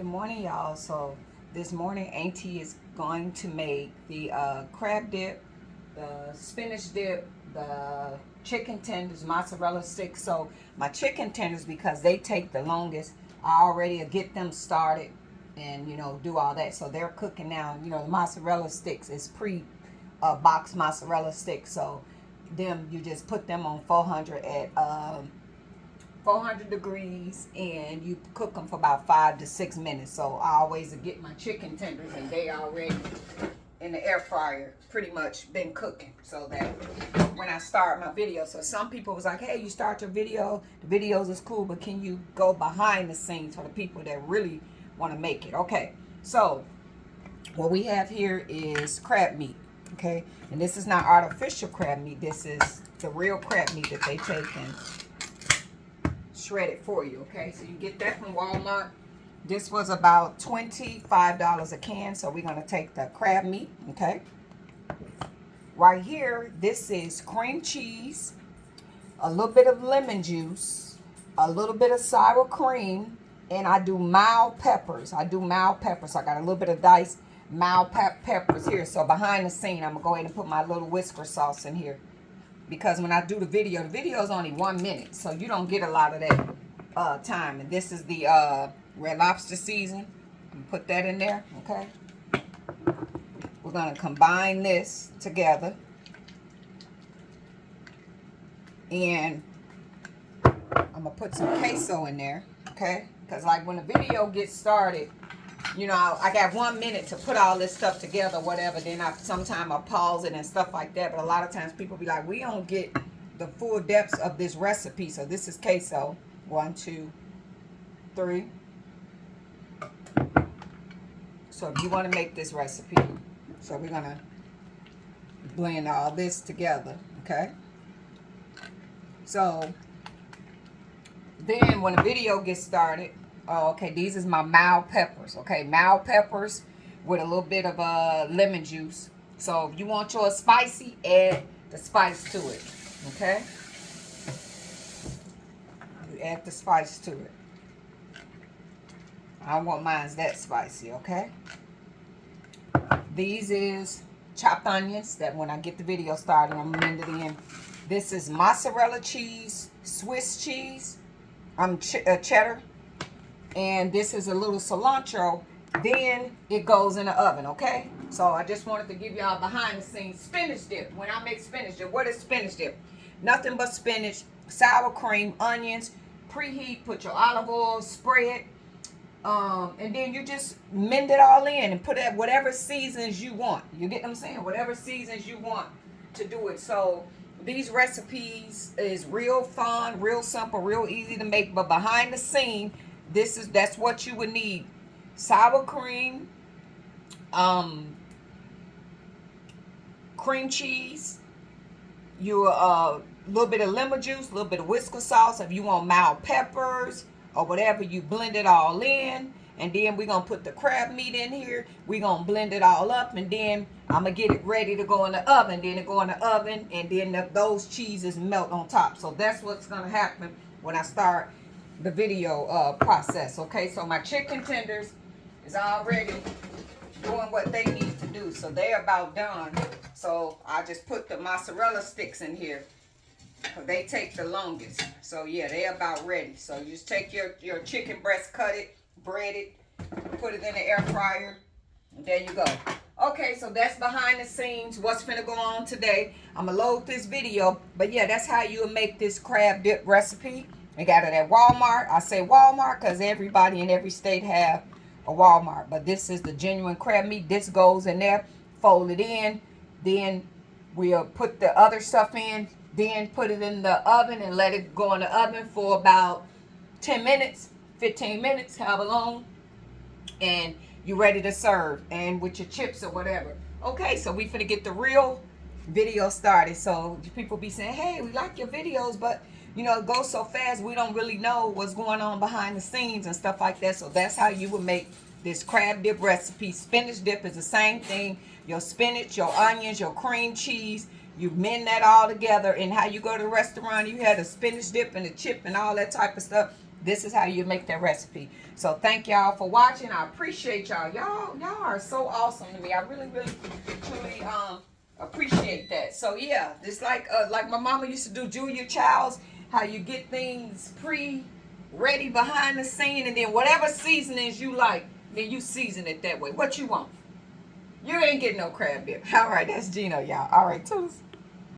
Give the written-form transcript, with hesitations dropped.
Good morning, y'all. So this morning Auntie is going to make the crab dip, the spinach dip, the chicken tenders, mozzarella sticks. So my chicken tenders, because they take the longest, I already get them started and do all that. So they're cooking now. The mozzarella sticks is pre box mozzarella sticks. So them, you just put them on 400 at 400 degrees, and you cook them for about 5 to 6 minutes. So I always get my chicken tenders and they already in the air fryer, pretty much been cooking, so that when I start my video. So some people was like, hey, you start your video, the videos is cool, but can you go behind the scenes for the people that really want to make it? Okay, so what we have here is crab meat. Okay, and this is not artificial crab meat. This is the real crab meat that they take and shred it for you. Okay, so you get that from Walmart. This was about $25 a can. So we're going to take the crab meat. Okay, right here, this is cream cheese, a little bit of lemon juice, a little bit of sour cream, and I do mild peppers. I got a little bit of diced mild peppers here. So behind the scene, I'm gonna go ahead and put my little whisker sauce in here, because when I do the video is only 1 minute, so you don't get a lot of that time. And this is the Red Lobster season. I'm gonna put that in there. Okay, we're gonna combine this together, and I'm gonna put some queso in there. Okay, because like when the video gets started, I got 1 minute to put all this stuff together, whatever. Then sometimes I pause it and stuff like that. But a lot of times people be like, we don't get the full depths of this recipe. So this is queso. 1, 2, 3. So if you want to make this recipe, so we're going to blend all this together. Okay. So then when the video gets started, okay, these is my mild peppers. Okay, mild peppers with a little bit of lemon juice. So if you want yours spicy, add the spice to it. Okay, you add the spice to it. I don't want mine that spicy. Okay, these is chopped onions that when I get the video started, I'm gonna blend it in. This is mozzarella cheese, Swiss cheese, cheddar. And this is a little cilantro. Then it goes in the oven. Okay, so I just wanted to give y'all behind the scenes. Spinach dip. When I make spinach dip, what is spinach dip? Nothing but spinach, sour cream, onions, preheat, put your olive oil, spray it, and then you just mend it all in and put it at whatever seasons you want. You get what I'm saying? Whatever seasons you want to do it. So these recipes is real fun, real simple, real easy to make. But behind the scene, that's what you would need: sour cream, cream cheese, a little bit of lemon juice, a little bit of whisker sauce. If you want mild peppers or whatever, you blend it all in. And then we're gonna put the crab meat in here. We're gonna blend it all up, and then I'm gonna get it ready to go in the oven. Then it go in the oven, and then those cheeses melt on top. So that's what's gonna happen when I start the video process. Okay, so my chicken tenders is already doing what they need to do, so they're about done. So I just put the mozzarella sticks in here, because they take the longest. So yeah, they're about ready. So you just take your chicken breast, cut it, bread it, put it in the air fryer, and there you go. Okay, so that's behind the scenes, what's finna go on today. I'm gonna load this video, but yeah, that's how you make this crab dip recipe. I got it at Walmart. I say Walmart because everybody in every state have a Walmart. But this is the genuine crab meat. This goes in there, fold it in. Then we'll put the other stuff in. Then put it in the oven and let it go in the oven for about 10 minutes, 15 minutes, however long. And you're ready to serve. And with your chips or whatever. Okay, so we finna get the real video started. So people be saying, hey, we like your videos, but it goes so fast, we don't really know what's going on behind the scenes and stuff like that. So that's how you would make this crab dip recipe. Spinach dip is the same thing. Your spinach, your onions, your cream cheese, you mend that all together. And how you go to the restaurant, you had a spinach dip and a chip and all that type of stuff. This is how you make that recipe. So thank y'all for watching. I appreciate y'all. Y'all are so awesome to me. I really, really, truly appreciate that. So yeah, it's like my mama used to do Julia Child's, how you get things ready behind the scene, and then whatever seasonings you like, then you season it that way. What you want. You ain't getting no crab dip. All right, that's Gino, y'all. All right, toodles.